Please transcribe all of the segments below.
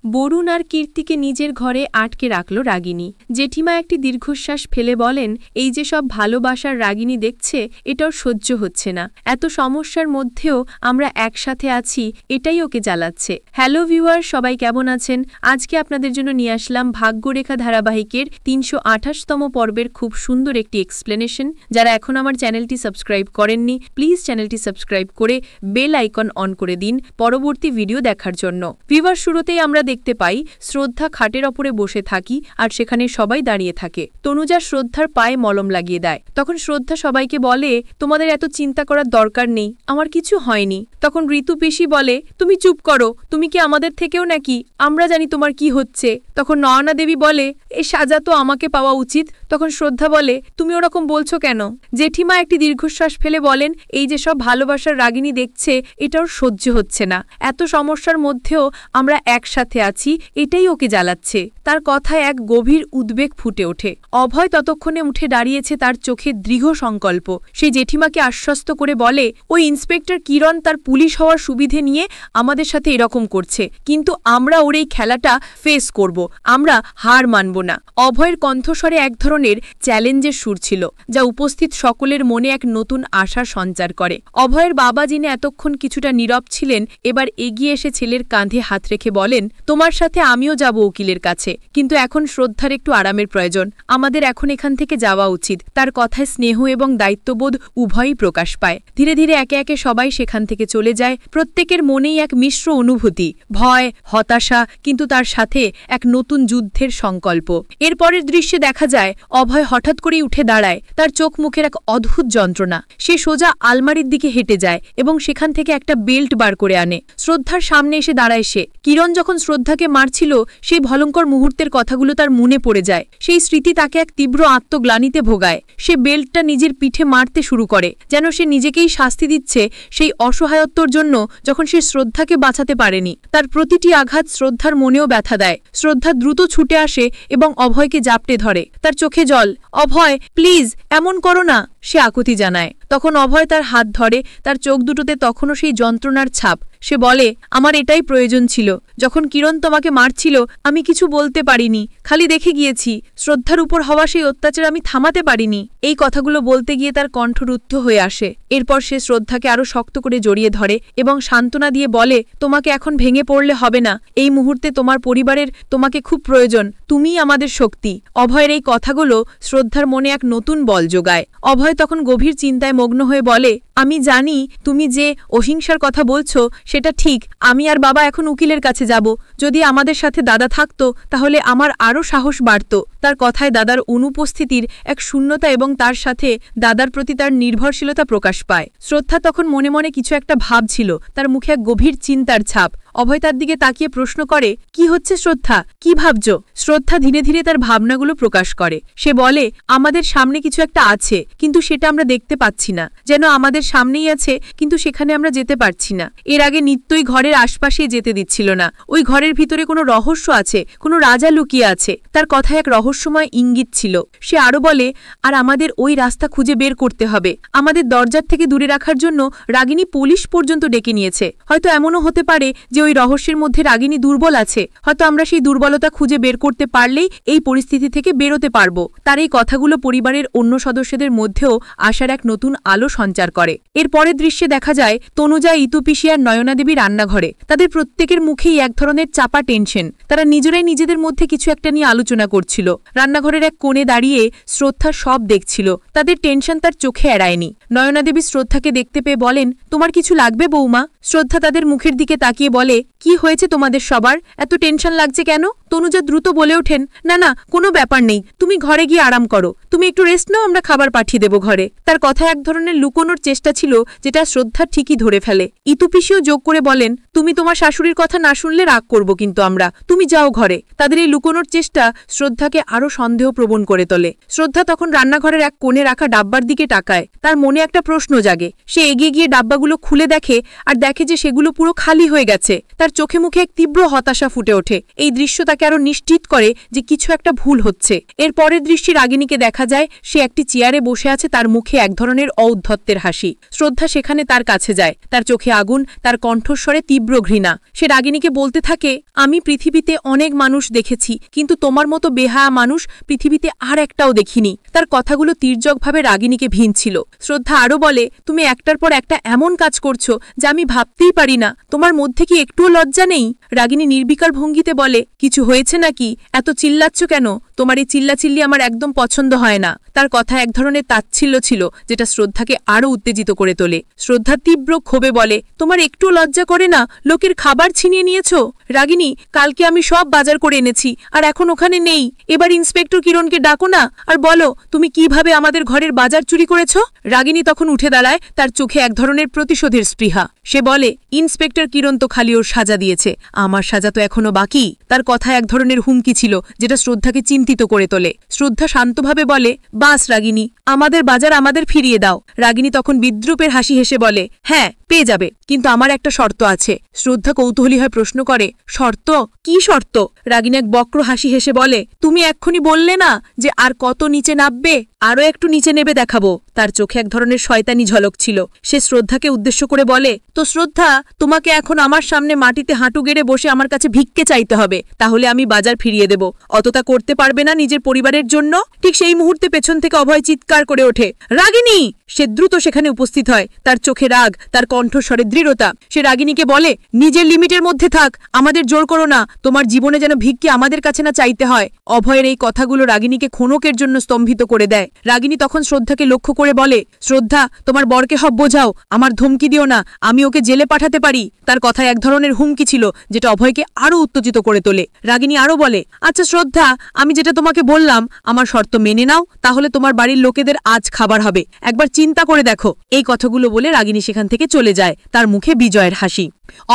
বরুণ আর কীর্তিকে নিজের ঘরে আটকে রাখল রাগিনী। জেঠিমা একটি দীর্ঘশ্বাস ফেলে বলেন, এই যে সব ভালোবাসার রাগিনী দেখছে, এটাও সহ্য হচ্ছে না। এত সমস্যার মধ্যেও আমরা একসাথে আছি, এটাই ওকে জ্বালাচ্ছে। হ্যালো ভিউয়ার, সবাই কেমন আছেন? আজকে আপনাদের জন্য নিয়ে আসলাম ভাগ্যরেখা ধারাবাহিকের ৩২৮তম পর্বের খুব সুন্দর একটি এক্সপ্লেনেশন। যারা এখন আমার চ্যানেলটি সাবস্ক্রাইব করেননি, প্লিজ চ্যানেলটি সাবস্ক্রাইব করে বেল আইকন অন করে দিন পরবর্তী ভিডিও দেখার জন্য। ভিউয়ার, শুরুতেই আমরা দেখতে পাই শ্রদ্ধা খাটের ওপরে বসে থাকি আর সেখানে সবাই দাঁড়িয়ে থাকে। তনুজা শ্রদ্ধার পায়ে মলম লাগিয়ে দেয়। তখন শ্রদ্ধা সবাইকে বলে, তোমাদের এত চিন্তা করার দরকার নেই, আমার কিছু হয়নি। তখন ঋতু পিসি বলে, তুমি চুপ করো, তুমি কি আমাদের থেকেও নাকি? আমরা জানি তোমার কি হচ্ছে। তখন নয়না দেবী বলে, এ সাজা তো আমাকে পাওয়া উচিত। তখন শ্রদ্ধা বলে, তুমি ওরকম বলছো কেন? জেঠিমা একটি দীর্ঘশ্বাস ফেলে বলেন, এই যে সব ভালোবাসার রাগিনী দেখছে, এটাও সহ্য হচ্ছে না। এত সমস্যার মধ্যেও আমরা একসাথে আছি, এটাই ওকে জ্বালাচ্ছে। তার কথায় এক গভীর উদ্বেগ ফুটে ওঠে। অভয় ততক্ষণে উঠে দাঁড়িয়েছে, তার চোখে দৃঢ় সংকল্প। সে জেঠিমাকে আশ্বস্ত করে বলে, ওই ইন্সপেক্টর কিরণ তার পুলিশ হওয়ার সুবিধে নিয়ে আমাদের সাথে এরকম করছে, কিন্তু আমরা ওর এই খেলাটা ফেস করব, আমরা হার মানব না। অভয়ের কণ্ঠস্বরে এক ধরনের চ্যালেঞ্জের সুর ছিল, যা উপস্থিত সকলের মনে এক নতুন আশার সঞ্চার করে। অভয়ের বাবা, যিনি এতক্ষণ কিছুটা নীরব ছিলেন, এবার এগিয়ে এসে ছেলের কাঁধে হাত রেখে বলেন, তোমার সাথে আমিও যাব উকিলের কাছে, কিন্তু এখন শ্রদ্ধার একটু আরামের প্রয়োজন। আমাদের এখন এখান থেকে যাওয়া উচিত। তার কথায় স্নেহ এবং দায়িত্ববোধ উভয়ই প্রকাশ পায়। ধীরে ধীরে একে একে সবাই সেখান থেকে চলে যায়। প্রত্যেকের মনেই এক মিশ্র অনুভূতি, ভয়, হতাশা, কিন্তু তার সাথে এক নতুন যুদ্ধের সংকল্প। এরপরের দৃশ্যে দেখা যায়, অভয় হঠাৎ করেই উঠে দাঁড়ায়। তার চোখ মুখের এক অদ্ভুত যন্ত্রণা। সে সোজা আলমারির দিকে হেঁটে যায় এবং সেখান থেকে একটা বেল্ট বার করে আনে। শ্রদ্ধার সামনে এসে দাঁড়ায় সে। কিরণ যখন শ্রদ্ধাকে মারছিল, সেই ভয়ঙ্কর মুহূর্তের কথাগুলো তার মনে পড়ে যায়। সেই স্মৃতি তাকে এক তীব্র আত্মগ্লানিতে ভোগায়। সে বেল্টটা নিজের পিঠে মারতে শুরু করে, যেন সে নিজেকেই শাস্তি দিচ্ছে সেই অসহায়ত্বর জন্য যখন সে শ্রদ্ধাকে বাঁচাতে পারেনি। তার প্রতিটি আঘাত শ্রদ্ধার মনেও ব্যথা দেয়। শ্রদ্ধা দ্রুত ছুটে আসে এবং অভয়কে জাপটে ধরে। তার চোখে জল। অভয়, প্লিজ এমন করো না, সে আকুতি জানায়। তখন অভয় তার হাত ধরে। তার চোখ দুটোতে তখনও সেই যন্ত্রণার ছাপ। সে বলে, আমার এটাই প্রয়োজন ছিল। যখন কিরণ তোমাকে মারছিল, আমি কিছু বলতে পারিনি, খালি দেখে গিয়েছি। শ্রদ্ধার উপর হওয়া সেই অত্যাচার আমি থামাতে পারিনি। এই কথাগুলো বলতে গিয়ে তার কণ্ঠ রুদ্ধ হয়ে আসে। এরপর সে শ্রদ্ধাকে আরো শক্ত করে জড়িয়ে ধরে এবং সান্ত্বনা দিয়ে বলে, তোমাকে এখন ভেঙে পড়লে হবে না। এই মুহূর্তে তোমার পরিবারের তোমাকে খুব প্রয়োজন। তুমিই আমাদের শক্তি। অভয়ের এই কথাগুলো শ্রদ্ধার মনে এক নতুন বল যোগায়। অভয় তখন গভীর চিন্তায় মগ্ন হয়ে বলে, আমি জানি তুমি যে অহিংসার কথা বলছো সেটা ঠিক। আমি আর বাবা এখন উকিলের কাছে যাব। যদি আমাদের সাথে দাদা থাকতো, তাহলে আমার আরও সাহস বাড়ত। তার কথায় দাদার অনুপস্থিতির এক শূন্যতা এবং তার সাথে দাদার প্রতি তার নির্ভরশীলতা প্রকাশ পায়। শ্রদ্ধা তখন মনে মনে কিছু একটা ভাবছিল। তার মুখে এক গভীর চিন্তার ছাপ। অভয় তার দিকে তাকিয়ে প্রশ্ন করে, কি হচ্ছে শ্রদ্ধা, কি ভাবছ? শ্রদ্ধা ধীরে ধীরে তার ভাবনাগুলো প্রকাশ করে। সে বলে, আমাদের সামনে কিছু একটা আছে, কিন্তু সেটা আমরা দেখতে পাচ্ছি না। যেন আমাদের সামনেই আছে, কিন্তু সেখানে আমরা যেতে পারছি না। এর আগে নিত্যই ঘরের আশপাশে যেতে দিচ্ছিল না। ওই ঘরের ভিতরে কোনো রহস্য আছে, কোনো রাজা লুকিয়ে আছে। তার কথায় এক রহস্যময় ইঙ্গিত ছিল। সে আরো বলে, আর আমাদের ওই রাস্তা খুঁজে বের করতে হবে। আমাদের দরজার থেকে দূরে রাখার জন্য রাগিনী পুলিশ পর্যন্ত ডেকে নিয়েছে। হয়তো এমনও হতে পারে যে ওই রহস্যের মধ্যে রাগিনী দুর্বল আছে। হয়তো আমরা সেই দুর্বলতা খুঁজে বের করতে পারলেই এই পরিস্থিতি থেকে বেরোতে পারবো। তার এই কথাগুলো পরিবারের অন্য সদস্যদের মধ্যেও আশার এক নতুন আলো সঞ্চার করে। এর পরের দৃশ্যে দেখা যায়, তনুজা, ইতু পিসি আর নয়না দেবী রান্নাঘরে। তাদের প্রত্যেকের মুখেই এক ধরনের চাপা টেনশন। তারা নিজেরাই নিজেদের মধ্যে কিছু একটা নিয়ে আলোচনা করছিল। রান্নাঘরের এক কোণে দাঁড়িয়ে শ্রদ্ধা সব দেখছিল। তাদের টেনশন তার চোখে এড়ায়নি। নয়না দেবী শ্রদ্ধাকে দেখতে পেয়ে বলেন, তোমার কিছু লাগবে বৌমা? শ্রদ্ধা তাদের মুখের দিকে তাকিয়ে বলে, কি হয়েছে তোমাদের সবার? এত টেনশন লাগছে কেন? তনুজা দ্রুত বলে ওঠেন, না না, কোনো ব্যাপার নেই, তুমি ঘরে গিয়ে আরাম করো। তুমি একটু রেস্ট নাও, আমরা খাবার পাঠিয়ে দেব ঘরে। তার কথায় এক ধরনের লুকোনোর চেষ্টা ছিল, যেটা শ্রদ্ধা ঠিকই ধরে ফেলে। ইতু পিসিও যোগ করে বলেন, তুমি তোমার শাশুড়ির কথা না শুনলে রাগ করব কিন্তু আমরা, তুমি যাও ঘরে। তাদের এই লুকোনোর চেষ্টা শ্রদ্ধাকে আরো সন্দেহপ্রবণ করে তোলে। শ্রদ্ধা তখন রান্নাঘরের এক কোণে রাখা ডাব্বার দিকে তাকায়। তার মনে একটা প্রশ্ন জাগে। সে এগিয়ে গিয়ে ডাব্বাগুলো খুলে দেখে আর দেখে যে সেগুলো পুরো খালি হয়ে গেছে। তার চোখে মুখে এক তীব্র হতাশা ফুটে ওঠে। এই দৃশ্য তাকে আরো নিশ্চিত করে যে কিছু একটা ভুল হচ্ছে। এর পরের দৃশ্যে রাগিনীকে দেখা যায় সে একটি চেয়ারে বসে আছে, তার মুখে এক ধরনের ঔদ্ধত্যের হাসি। শ্রদ্ধা সেখানে তার কাছে যায়, তার চোখে আগুন, তার কণ্ঠস্বরে তীব্র ঘৃণা। সে রাগিনীকে বলতে থাকে, আমি পৃথিবীতে অনেক মানুষ দেখেছি, কিন্তু তোমার মতো বেহায়া মানুষ পৃথিবীতে আর একটাও দেখিনি। তার কথাগুলো তির্যকভাবে রাগিনীকে ভিনছিল। শ্রদ্ধা আরও বলে, তুমি একটার পর একটা এমন কাজ করছো যা আমি ভাবতেই পারি না। তোমার মধ্যে কি একটুও লজ্জা নেই? রাগিনী নির্বিকার ভঙ্গিতে বলে, কিছু হয়েছে নাকি? এত চিল্লাচ্ছ কেন? তোমার এই চিল্লাচিল্লি আমার একদম পছন্দ হয় না। তার কথা এক ধরনের তাচ্ছিল্য ছিল, যেটা শ্রদ্ধাকে আরও উত্তেজিত করে তোলে। শ্রদ্ধা তীব্র ক্ষোভে বলে, তোমার একটু লজ্জা করে না? লোকের খাবার ছিনিয়ে নিয়েছ। রাগিনী, কালকে আমি সব বাজার করে এনেছি, আর এখন ওখানে নেই। এবার ইন্সপেক্টর কিরণকে ডাকো না, আর বলো তুমি কিভাবে আমাদের ঘরের বাজার চুরি করেছ। রাগিনী তখন উঠে দাঁড়ায়, তার চোখে এক ধরনের প্রতিশোধের স্পৃহা। সে বলে, ইন্সপেক্টর কিরণ তো খালি ওর সাজা দিয়েছে, আমার সাজা তো এখনো বাকি। তার কথা এক ধরনের হুমকি ছিল, যেটা শ্রদ্ধাকে চিন্তিত করে তোলে। শ্রদ্ধা শান্তভাবে বলে, বাস রাগিনী, আমাদের বাজার আমাদের ফিরিয়ে দাও। রাগিনী তখন বিদ্রুপের হাসি হেসে বলে, হ্যাঁ পেয়ে যাবে, কিন্তু আমার একটা শর্ত আছে। শ্রদ্ধা কৌতূহলী হয়ে প্রশ্ন করে, শর্ত? কি শর্ত? রাগিনী এক বক্র হাসি হেসে বলে, তুমি এক্ষুনি বললে না যে আর কত নিচে নামবে, আরও একটু নিচে নেবে দেখাবো। তার চোখে এক ধরনের শয়তানি ঝলক ছিল। সে শ্রদ্ধাকে উদ্দেশ্য করে বলে, তো শ্রদ্ধা, তোমাকে এখন আমার সামনে মাটিতে হাঁটু গেড়ে বসে আমার কাছে ভিক্ষে চাইতে হবে, তাহলে আমি বাজার ফিরিয়ে দেব। অতটা করতে পারবে না নিজের পরিবারের জন্য? ঠিক সেই মুহূর্তে পেছন থেকে অভয় চিৎকার করে ওঠে, রাগিনী! সে দ্রুত সেখানে উপস্থিত হয়, তার চোখে রাগ, তার কণ্ঠস্বরে দৃঢ়তা। সে রাগিনীকে বলে, নিজের লিমিটের মধ্যে থাক, আমাদের জোর করো না। তোমার জীবনে যেন ভিক্ষে আমাদের কাছে না চাইতে হয়। অভয়ের এই কথাগুলো রাগিনীকে ক্ষণকের জন্য স্তম্ভিত করে দেয়। রাগিনী তখন শ্রদ্ধাকে লক্ষ্য করে বলে, শ্রদ্ধা, তোমার বরকে সব বোঝাও, আমার ধমকি দিও না, আমি ওকে জেলে পাঠাতে পারি। তার কথায় এক ধরনের হুমকি ছিল, যেটা অভয়কে আরও উত্তেজিত করে তোলে। রাগিনী আরও বলে, আচ্ছা শ্রদ্ধা, আমি যেটা তোমাকে বললাম, আমার শর্ত মেনে নাও, তাহলে তোমার বাড়ির লোকেদের আজ খাবার হবে। একবার চিন্তা করে দেখো। এই কথাগুলো বলে রাগিনী সেখান থেকে চলে যায়, তার মুখে বিজয়ের হাসি।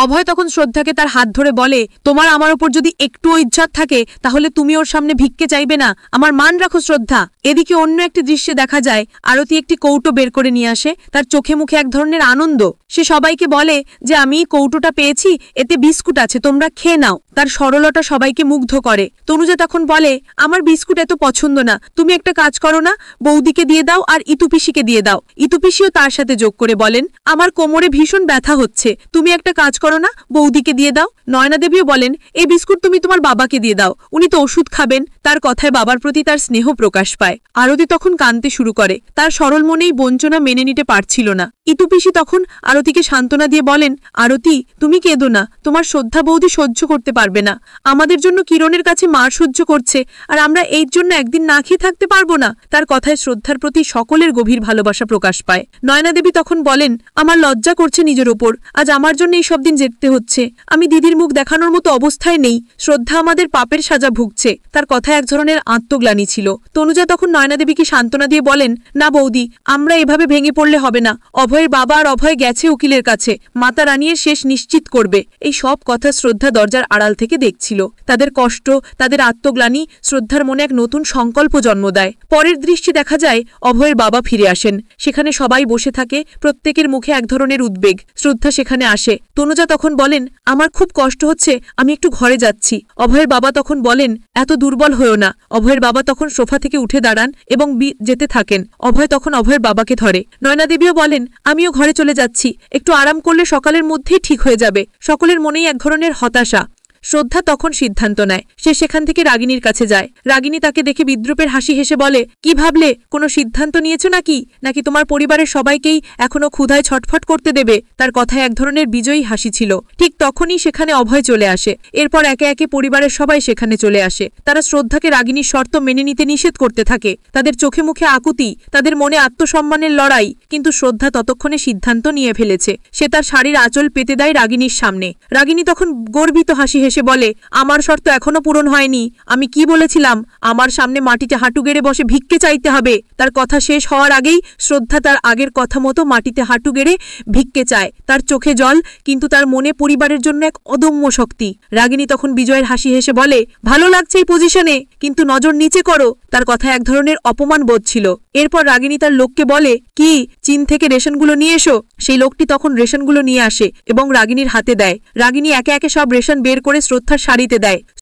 অভয় তখন শ্রদ্ধাকে তার হাত ধরে বলে, তোমার আমার ওপর যদি একটুও ইজ্জত থাকে, তাহলে তুমি ওর সামনে ভিক্ষে চাইবে না। আমার মান রাখো শ্রদ্ধা। এদিকে অন্য একটি দৃশ্যে দেখা যায়, আরতি একটি কৌটো বের করে নিয়ে আসে, তার চোখে মুখে এক ধরনের আনন্দ। সে সবাইকে বলে যে আমি কৌটোটা পেয়েছি, এতে বিস্কুট আছে, তোমরা খেয়ে নাও। তার সরলতা সবাইকে মুগ্ধ করে। তনুজা তখন বলে, আমার বিস্কুট এত পছন্দ না, তুমি একটা কাজ করো না, বৌদিকে দিয়ে দাও আর ইতুপিসিকে দিয়ে দাও। ইতুপিসিও তার সাথে যোগ করে বলেন, আমার কোমরে ভীষণ ব্যথা হচ্ছে, তুমি একটা কাজ করো না, বৌদিকে দিয়ে দাও। নয়না দেবীও বলেন, এই বিস্কুট তুমি তোমার বাবাকে দিয়ে দাও, উনি তো ওষুধ খাবেন। তার কথায় বাবার প্রতি তার স্নেহ প্রকাশ পায়। আরতি তখন কাঁদতে শুরু করে, তার সরল মনেই বঞ্চনা মেনে নিতে পারছিল না। ইতুপিসি তখন আরতিকে সান্ত্বনা দিয়ে বলেন, আরতি তুমি কেঁদো না, তোমার শ্রদ্ধা বৌদি সহ্য করতে পারবে না। আমাদের জন্য কিরণের কাছে মার সহ্য করছে, আর আমরা এই জন্য একদিন না খেয়ে থাকতে পারবো না। তার কথায় শ্রদ্ধার প্রতি সকলের গভীর ভালোবাসা প্রকাশ পায়। নয়না দেবী তখন বলেন, আমার লজ্জা করছে নিজের ওপর, আজ আমার জন্য এই সব দিন যেতে হচ্ছে। আমি দিদির মুখ দেখানোর মতো অবস্থায় নেই। শ্রদ্ধা আমাদের পাপের সাজা ভুগছে। তার কথায় এক ধরনের আত্মগ্লানি ছিল। তনুজা তখন নয়না দেবীকে সান্ত্বনা দিয়ে বলেন, না বৌদি, আমরা এভাবে ভেঙে পড়লে হবে না। অভয়ের বাবা আর অভয় গেছে উকিলের কাছে, মাতা রানীর শেষ নিশ্চিত করবে। এই সব কথা শ্রদ্ধা দরজার আড়াল থেকে দেখছিল। তাদের কষ্ট, তাদের আত্মগ্লানি শ্রদ্ধার মনে এক নতুন সংকল্প জন্ম দেয়। পরের দৃশ্যে দেখা যায়, অভয়ের বাবা ফিরে আসেন। সেখানে সবাই বসে থাকে, প্রত্যেকের মুখে এক ধরনের উদ্বেগ। শ্রদ্ধা সেখানে আসে। তনুজা তখন বলেন, আমার খুব কষ্ট হচ্ছে, আমি একটু ঘরে যাচ্ছি। অভয়ের বাবা তখন বলেন, এত দুর্বল হয়েও না। অভয়ের বাবা তখন সোফা থেকে উঠে দাঁড়ান এবং যেতে থাকেন। অভয় তখন অভয়ের বাবাকে ধরে। নয়না দেবীও বলেন, আমিও ঘরে চলে যাচ্ছি, একটু আরাম করলে সকালের মধ্যেই ঠিক হয়ে যাবে। সকলের মনেই এক ধরনের হতাশা। শ্রদ্ধা তখন সিদ্ধান্ত নেয়, সে সেখান থেকে রাগিনীর কাছে যায়। রাগিনী তাকে দেখে বিদ্রুপের হাসি হেসে বলে, কি ভাবলে, কোনো সিদ্ধান্ত নিয়েছো নাকি? নাকি তোমার পরিবারের সবাইকেই এখনো ক্ষুধায় ছটফট করতে দেবে? তার কথায় এক ধরনের বিজয়ী হাসি ছিল। ঠিক তখনই সেখানে অভয় চলে আসে। এরপর একে একে পরিবারের সবাই সেখানে চলে আসে। তারা শ্রদ্ধাকে রাগিনীর শর্ত মেনে নিতে নিষেধ করতে থাকে। তাদের চোখে মুখে আকুতি, তাদের মনে আত্মসম্মানের লড়াই। কিন্তু শ্রদ্ধা ততক্ষণে সিদ্ধান্ত নিয়ে ফেলেছে। সে তার শাড়ির আঁচল পেতে দেয় রাগিনীর সামনে। রাগিনী তখন গর্বিত হাসি হেসে বলে, আমার শর্ত এখনো পূরণ হয়নি। আমি কি বলেছিলাম? আমার সামনে মাটিতে হাঁটু গেড়ে বসে ভিক্ষে চাইতে হবে। তার কথা শেষ হওয়ার আগেই শ্রদ্ধা তার আগের কথা মতো মাটিতে হাঁটু গেড়ে ভিক্ষে চায়। তার চোখে জল, কিন্তু তার মনে পরিবারের জন্য এক অদম্য শক্তি। রাগিনী তখন বিজয়ের হাসি হেসে বলে, ভালো লাগছে এই পজিশনে, কিন্তু নজর নিচে করো। তার কথায় এক ধরনের অপমান বোধ ছিল। এরপর রাগিনী তার লোককে বলে, কি চীন থেকে রেশনগুলো নিয়ে এসো। সেই লোকটি তখন রেশনগুলো নিয়ে আসে এবং রাগিনীর হাতে দেয়। রাগিনী একে একে সব রেশন বের করে শ্রদ্ধার শাড়িতে দেয়।